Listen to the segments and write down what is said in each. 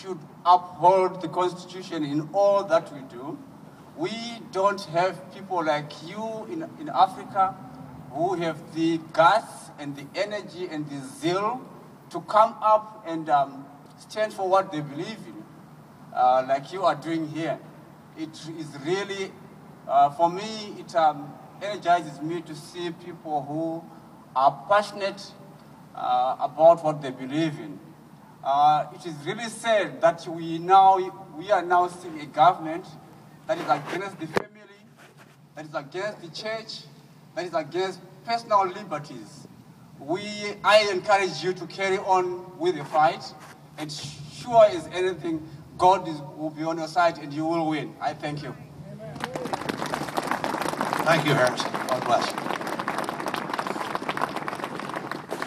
should uphold the Constitution in all that we do. We don't have people like you in Africa who have the guts and the energy and the zeal to come up and stand for what they believe in, like you are doing here. It is really, for me, it energizes me to see people who are passionate about what they believe in. It is really sad that we are now seeing a government that is against the family, that is against the church, that is against personal liberties. I encourage you to carry on with the fight, and sure as anything, God will be on your side and you will win. I thank you. Thank you, Harrison. God bless.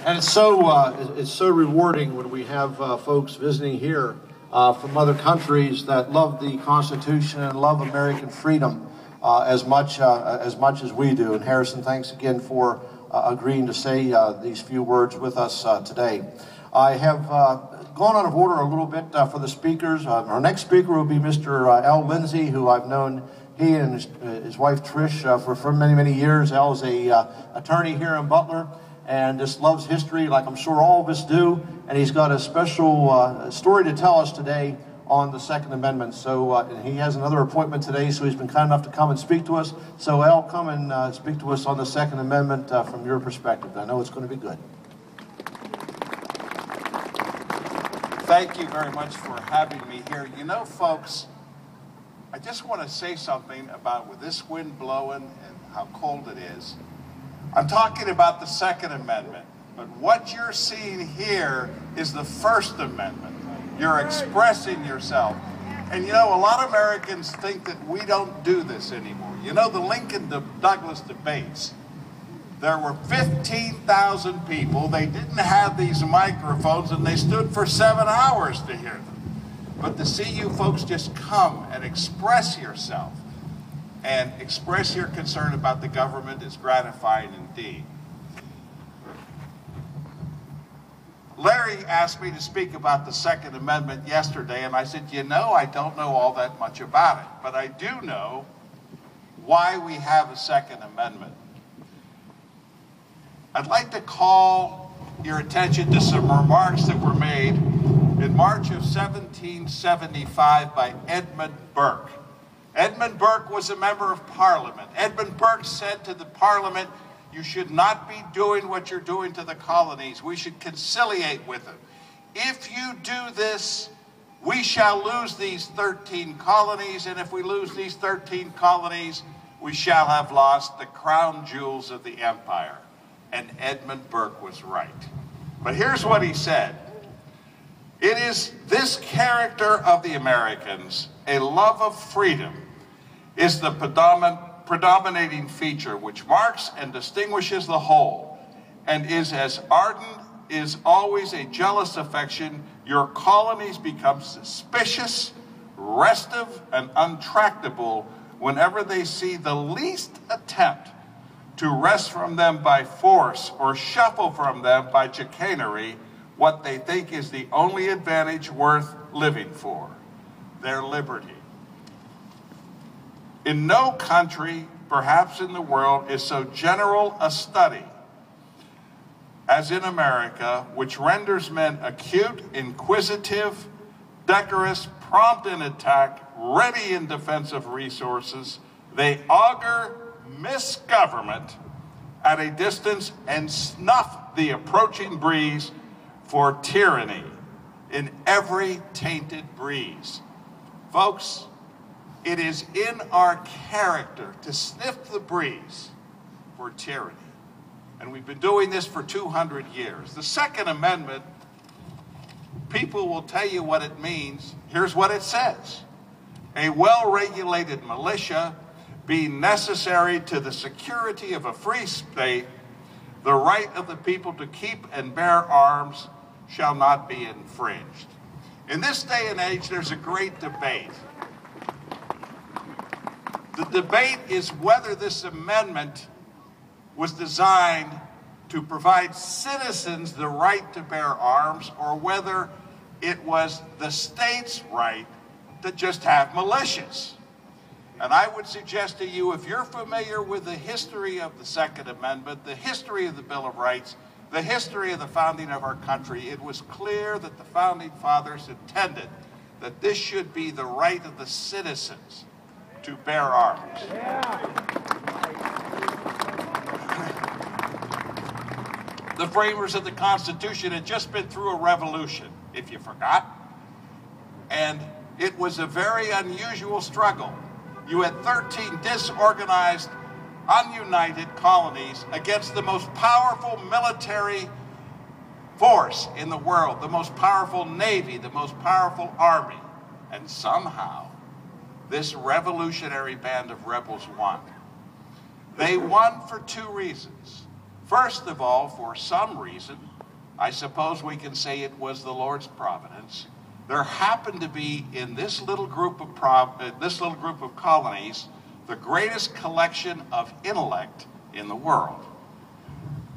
And it's so rewarding when we have folks visiting here from other countries that love the Constitution and love American freedom as much as we do. And Harrison, thanks again for agreeing to say these few words with us today. I have gone out of order a little bit for the speakers. Our next speaker will be Mr. Al Lindsay, who I've known he and his wife Trish for many, many years. Al is a attorney here in Butler and just loves history like I'm sure all of us do. And he's got a special story to tell us today on the Second Amendment. So he has another appointment today, so he's been kind enough to come and speak to us. So Al, come and speak to us on the Second Amendment from your perspective. I know it's going to be good. Thank you very much for having me here. You know, folks, I just want to say something about with this wind blowing and how cold it is. I'm talking about the Second Amendment, but what you're seeing here is the First Amendment. You're expressing yourself. And you know, a lot of Americans think that we don't do this anymore. You know, the Lincoln-Douglas debates, there were 15,000 people. They didn't have these microphones, and they stood for 7 hours to hear them. But to see you folks just come and express yourself and express your concern about the government is gratifying indeed. Larry asked me to speak about the Second Amendment yesterday, and I said, you know, I don't know all that much about it, but I do know why we have a Second Amendment. I'd like to call your attention to some remarks that were made in March of 1775 by Edmund Burke. Edmund Burke was a member of Parliament. Edmund Burke said to the Parliament, you should not be doing what you're doing to the colonies. We should conciliate with them. If you do this, we shall lose these 13 colonies, and if we lose these 13 colonies, we shall have lost the crown jewels of the empire. And Edmund Burke was right. But here's what he said. It is this character of the Americans, a love of freedom, is the predominating feature which marks and distinguishes the whole, and is as ardent, is always a jealous affection. Your colonies become suspicious, restive, and untractable whenever they see the least attempt to wrest from them by force or shuffle from them by chicanery what they think is the only advantage worth living for, their liberty. In no country, perhaps in the world, is so general a study as in America, which renders men acute, inquisitive, decorous, prompt in attack, ready in defense of resources. They augur misgovernment at a distance and snuff the approaching breeze for tyranny in every tainted breeze. Folks, it is in our character to sniff the breeze for tyranny. And we've been doing this for 200 years. The Second Amendment, people will tell you what it means. Here's what it says. A well-regulated militia being necessary to the security of a free state, the right of the people to keep and bear arms shall not be infringed. In this day and age, there's a great debate. The debate is whether this amendment was designed to provide citizens the right to bear arms, or whether it was the state's right to just have militias. And I would suggest to you, if you're familiar with the history of the Second Amendment, the history of the Bill of Rights, the history of the founding of our country, it was clear that the Founding Fathers intended that this should be the right of the citizens to bear arms. The framers of the Constitution had just been through a revolution, if you forgot. And it was a very unusual struggle. You had 13 disorganized, ununited colonies against the most powerful military force in the world, the most powerful navy, the most powerful army. And somehow, this revolutionary band of rebels won. They won for two reasons. First of all, for some reason, I suppose we can say it was the Lord's providence, there happened to be in this little group of colonies the greatest collection of intellect in the world.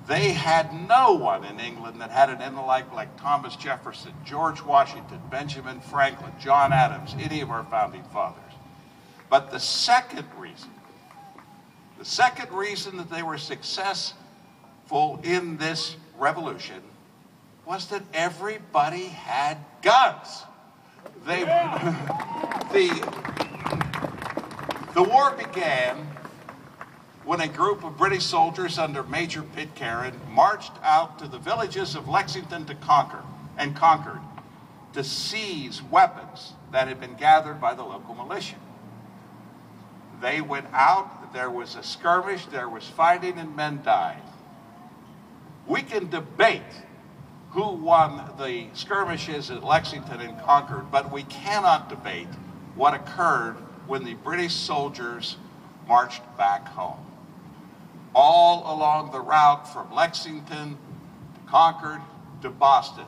They had no one in England that had an intellect like Thomas Jefferson, George Washington, Benjamin Franklin, John Adams, any of our founding fathers. But the second reason that they were successful in this revolution was that everybody had guns. The war began when a group of British soldiers under Major Pitcairn marched out to the villages of Lexington to conquered to seize weapons that had been gathered by the local militia. They went out, there was a skirmish, there was fighting, and men died. We can debate who won the skirmishes at Lexington and Concord, but we cannot debate what occurred when the British soldiers marched back home. All along the route from Lexington to Concord to Boston,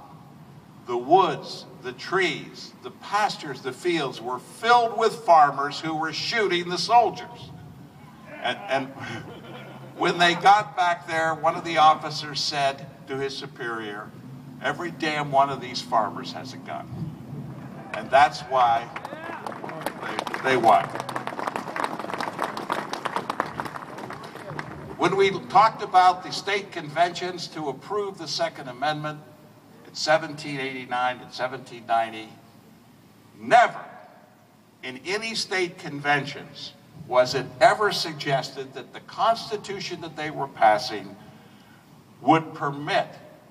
the woods, the trees, the pastures, the fields were filled with farmers who were shooting the soldiers. And when they got back there, one of the officers said to his superior, "Every damn one of these farmers has a gun." And that's why they won. When we talked about the state conventions to approve the Second Amendment in 1789 and 1790, never in any state conventions was it ever suggested that the Constitution that they were passing would permit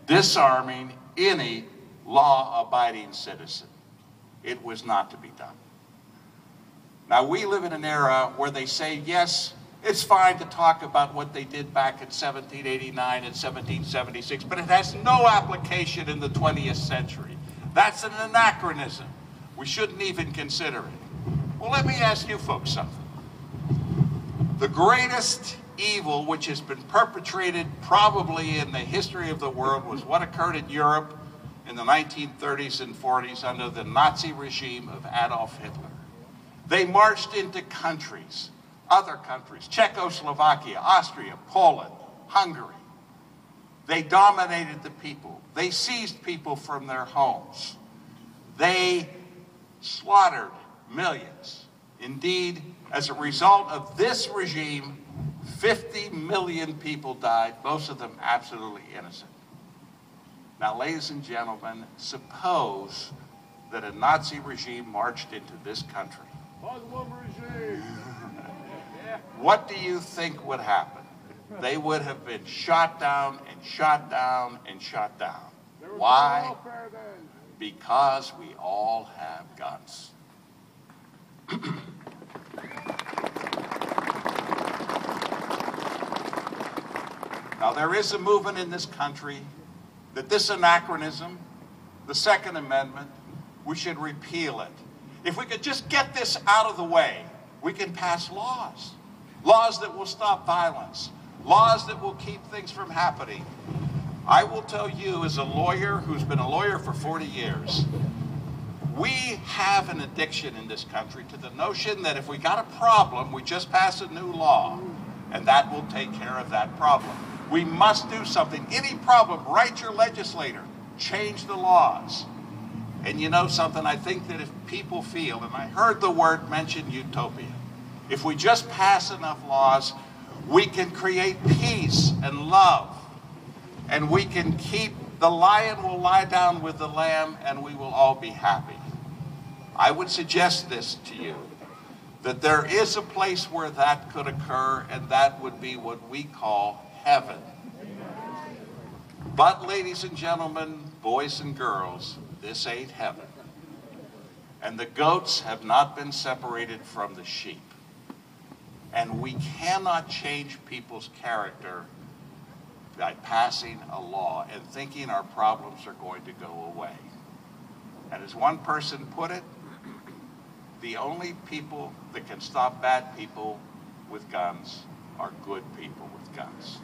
disarming any law-abiding citizen. It was not to be done. Now, we live in an era where they say, yes, it's fine to talk about what they did back in 1789 and 1776, but it has no application in the 20th century. That's an anachronism. We shouldn't even consider it. Well, let me ask you folks something. The greatest evil which has been perpetrated probably in the history of the world was what occurred in Europe in the 1930s and 40s under the Nazi regime of Adolf Hitler. They marched into countries, other countries, Czechoslovakia, Austria, Poland, Hungary. They dominated the people. They seized people from their homes. They slaughtered millions. Indeed, as a result of this regime, 50 million people died, most of them absolutely innocent. Now, ladies and gentlemen, suppose that a Nazi regime marched into this country. Muslim regime. What do you think would happen? They would have been shot down and shot down and shot down. Why? Because we all have guns. Now, there is a movement in this country that this anachronism, the Second Amendment, we should repeal it. If we could just get this out of the way, we can pass laws. Laws that will stop violence. Laws that will keep things from happening. I will tell you, as a lawyer who's been a lawyer for 40 years, we have an addiction in this country to the notion that if we got a problem, we just pass a new law, and that will take care of that problem. We must do something. Any problem, write your legislator, change the laws. And you know something, I think that if people feel, and I heard the word mentioned, utopia, if we just pass enough laws, we can create peace and love, and we can keep, the lion will lie down with the lamb, and we will all be happy. I would suggest this to you, that there is a place where that could occur, and that would be what we call heaven. But, ladies and gentlemen, boys and girls, this ain't heaven. And the goats have not been separated from the sheep. And we cannot change people's character by passing a law and thinking our problems are going to go away. And as one person put it, the only people that can stop bad people with guns are good people with guns.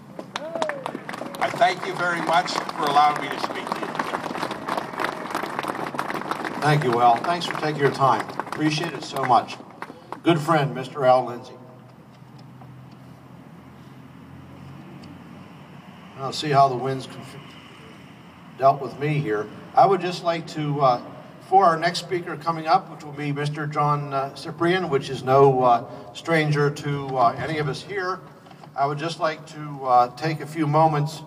I thank you very much for allowing me to speak to you today. Thank you, Al. Thanks for taking your time. Appreciate it so much. Good friend, Mr. Al Lindsay. I'll see how the winds dealt with me here. I would just like to, for our next speaker coming up, which will be Mr. John Cyprian, which is no stranger to any of us here, I would just like to take a few moments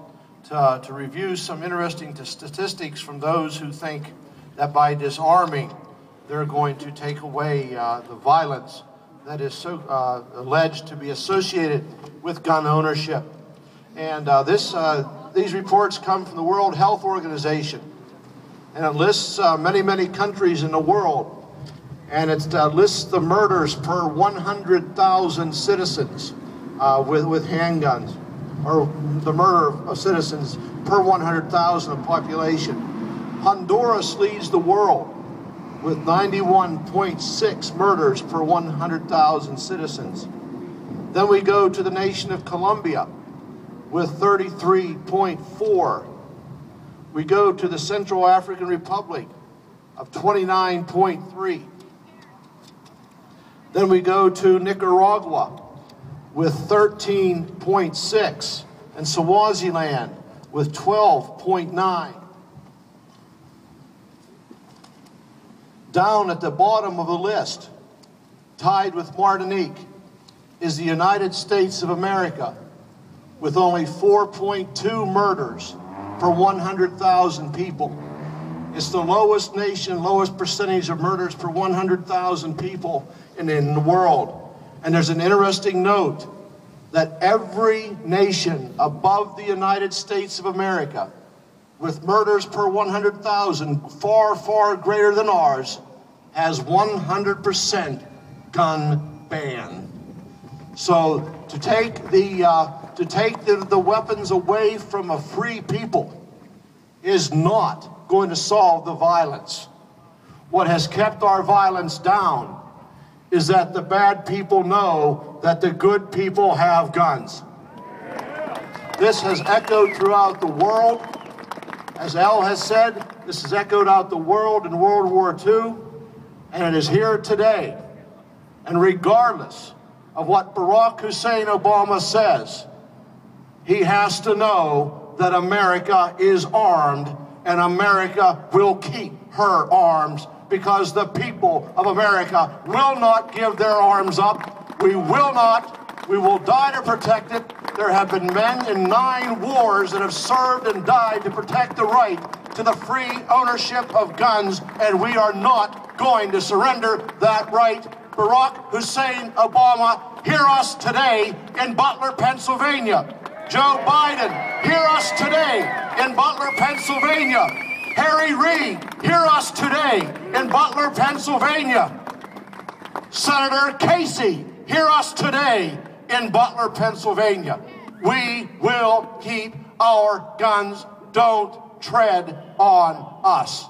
to review some interesting statistics from those who think that by disarming, they're going to take away the violence that is so alleged to be associated with gun ownership. And these reports come from the World Health Organization, and it lists many, many countries in the world, and it lists the murders per 100,000 citizens with handguns, or the murder of citizens per 100,000 of population. Honduras leads the world with 91.6 murders per 100,000 citizens. Then we go to the nation of Colombia with 33.4. We go to the Central African Republic of 29.3. Then we go to Nicaragua with 13.6, and Swaziland with 12.9. Down at the bottom of the list, tied with Martinique, is the United States of America with only 4.2 murders per 100,000 people. It's the lowest nation, lowest percentage of murders per 100,000 people in the world. And there's an interesting note that every nation above the United States of America, with murders per 100,000 far, far greater than ours, has 100% gun ban. So to take the weapons away from a free people is not going to solve the violence. What has kept our violence down is that the bad people know that the good people have guns. This has echoed throughout the world. As Al has said, this has echoed out the world in World War II, and it is here today. And regardless of what Barack Hussein Obama says, he has to know that America is armed, and America will keep her arms, because the people of America will not give their arms up. We will not. We will die to protect it. There have been men in 9 wars that have served and died to protect the right to the free ownership of guns, and we are not going to surrender that right. Barack Hussein Obama, hear us today in Butler, Pennsylvania. Joe Biden, hear us today in Butler, Pennsylvania. Harry Reid, hear us today in Butler, Pennsylvania. Senator Casey, hear us today in Butler, Pennsylvania. We will keep our guns. Don't tread on us.